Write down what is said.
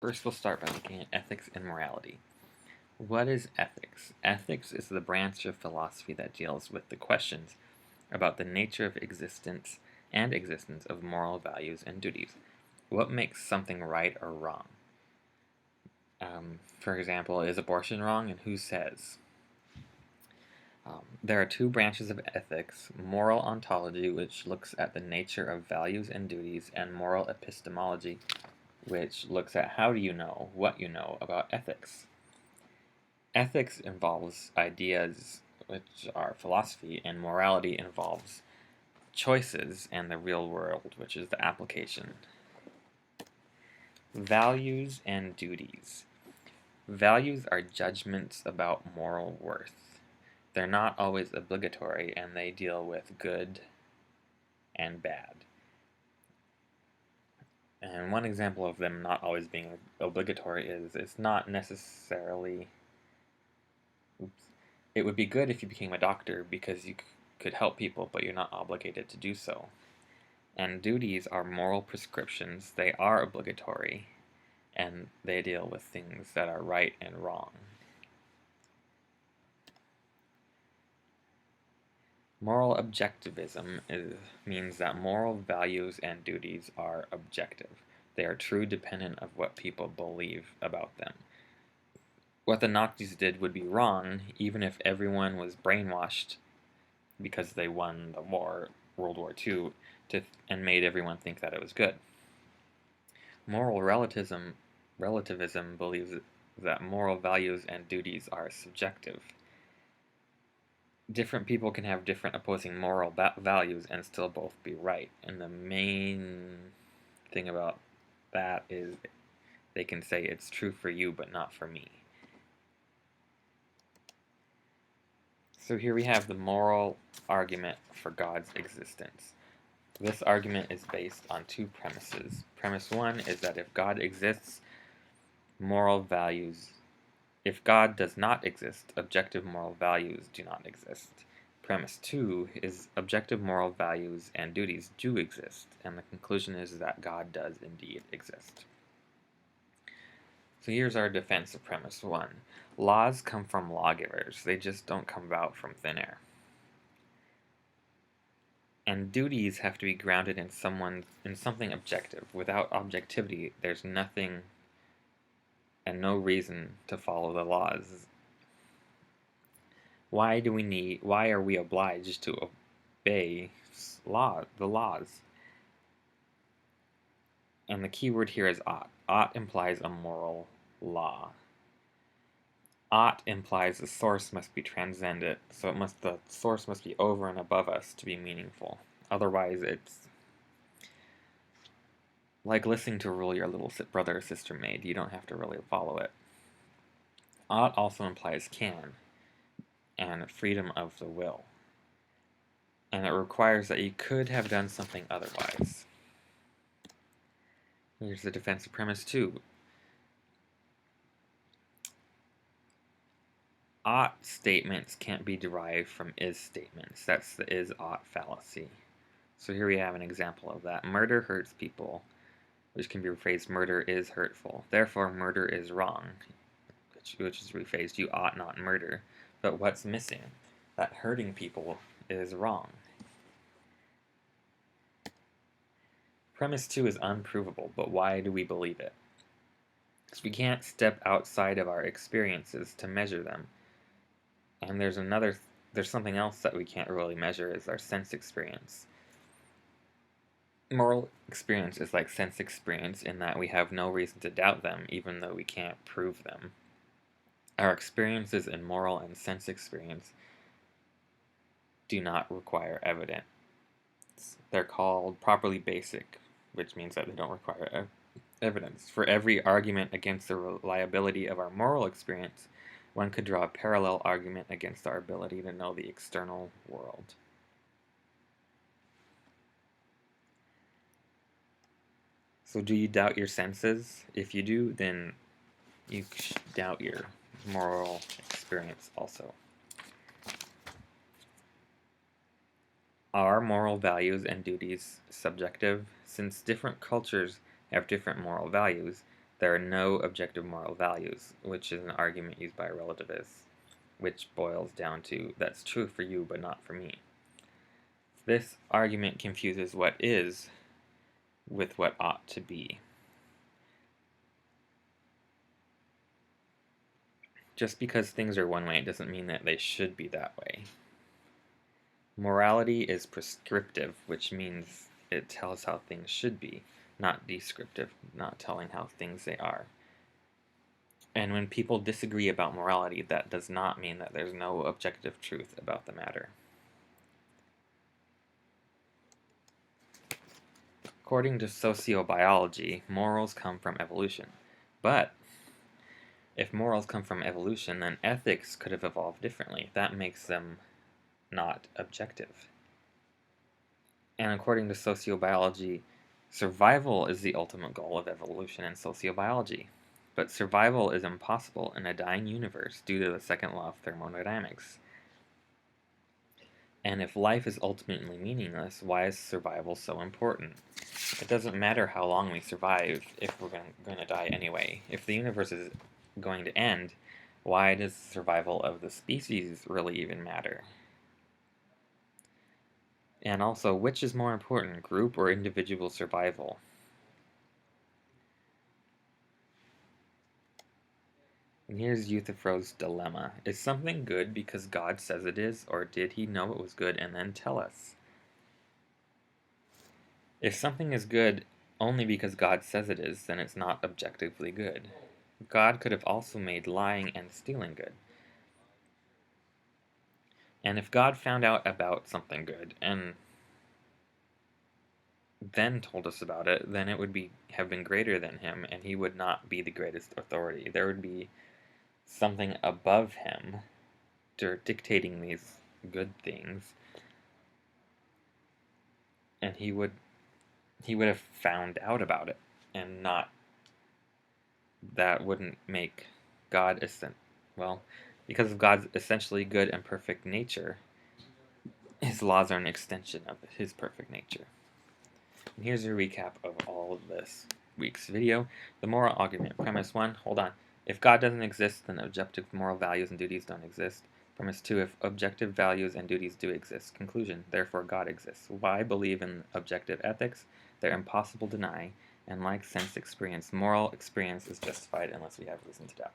First, we'll start by looking at ethics and morality. What is ethics? Ethics is the branch of philosophy that deals with the questions about the nature of existence and existence of moral values and duties. What makes something right or wrong? For example, is abortion wrong and who says? There are two branches of ethics: moral ontology, which looks at the nature of values and duties, and moral epistemology, which looks at how do you know what you know about ethics. Ethics involves ideas, which are philosophy, and morality involves choices and the real world, which is the application. Values and duties. Values are judgments about moral worth. They're not always obligatory, and they deal with good and bad. And one example of them not always being obligatory is it's not necessarily. It would be good if you became a doctor because you could help people, but you're not obligated to do so. And duties are moral prescriptions. They are obligatory, and they deal with things that are right and wrong. Moral objectivism means that moral values and duties are objective. They are true dependent of what people believe about them. What the Nazis did would be wrong, even if everyone was brainwashed because they won the war, World War II, and made everyone think that it was good. Moral relativism believes that moral values and duties are subjective. Different people can have different opposing moral values and still both be right. And the main thing about that is they can say it's true for you but not for me. So here we have the moral argument for God's existence. This argument is based on two premises. Premise one is that if God exists, moral values. If God does not exist, objective moral values do not exist. Premise two is objective moral values and duties do exist, and the conclusion is that God does indeed exist. So here's our defense of premise one. Laws come from lawgivers, they just don't come about from thin air. And duties have to be grounded in something objective. Without objectivity, there's nothing and no reason to follow the laws. Why are we obliged to obey the laws? And the key word here is ought. Ought implies a moral law. Ought implies the source must be transcendent, so the source must be over and above us to be meaningful. Otherwise, it's like listening to a rule your little brother or sister made. You don't have to really follow it. Ought also implies can and freedom of the will. And it requires that you could have done something otherwise. Here's the defense of premise two. Ought statements can't be derived from is statements. That's the is-ought fallacy. So here we have an example of that. Murder hurts people, which can be rephrased murder is hurtful. Therefore, murder is wrong, which is rephrased you ought not murder. But what's missing? That hurting people is wrong. Premise 2 is unprovable, but why do we believe it? Because we can't step outside of our experiences to measure them. And there's something else that we can't really measure is our sense experience. Moral experience is like sense experience in that we have no reason to doubt them, even though we can't prove them. Our experiences in moral and sense experience do not require evidence. They're called properly basic, which means that they don't require evidence. For every argument against the reliability of our moral experience, one could draw a parallel argument against our ability to know the external world. So do you doubt your senses? If you do, then you doubt your moral experience also. Are moral values and duties subjective? Since different cultures have different moral values, there are no objective moral values, which is an argument used by relativists, which boils down to that's true for you but not for me. This argument confuses what is with what ought to be. Just because things are one way doesn't mean that they should be that way. Morality is prescriptive, which means it tells how things should be, not descriptive, not telling how things they are. And when people disagree about morality, that does not mean that there's no objective truth about the matter. According to sociobiology, morals come from evolution. But if morals come from evolution, then ethics could have evolved differently. That makes them not objective. And according to sociobiology, survival is the ultimate goal of evolution in sociobiology. But survival is impossible in a dying universe due to the second law of thermodynamics. And if life is ultimately meaningless, why is survival so important? It doesn't matter how long we survive if we're going to die anyway. If the universe is going to end, why does survival of the species really even matter? And also, which is more important, group or individual survival? And here's Euthyphro's dilemma. Is something good because God says it is, or did he know it was good and then tell us? If something is good only because God says it is, then it's not objectively good. God could have also made lying and stealing good. And if God found out about something good and then told us about it, then it would have been greater than him, and he would not be the greatest authority. There would be something above him dictating these good things, and he would have found out about it, and not that wouldn't make God because of God's essentially good and perfect nature, his laws are an extension of his perfect nature. And here's a recap of all of this week's video. The moral argument. Premise 1, hold on. If God doesn't exist, then objective moral values and duties don't exist. Premise 2, if objective values and duties do exist. Conclusion, therefore God exists. Why believe in objective ethics? They're impossible to deny, and like sense experience, moral experience is justified unless we have reason to doubt.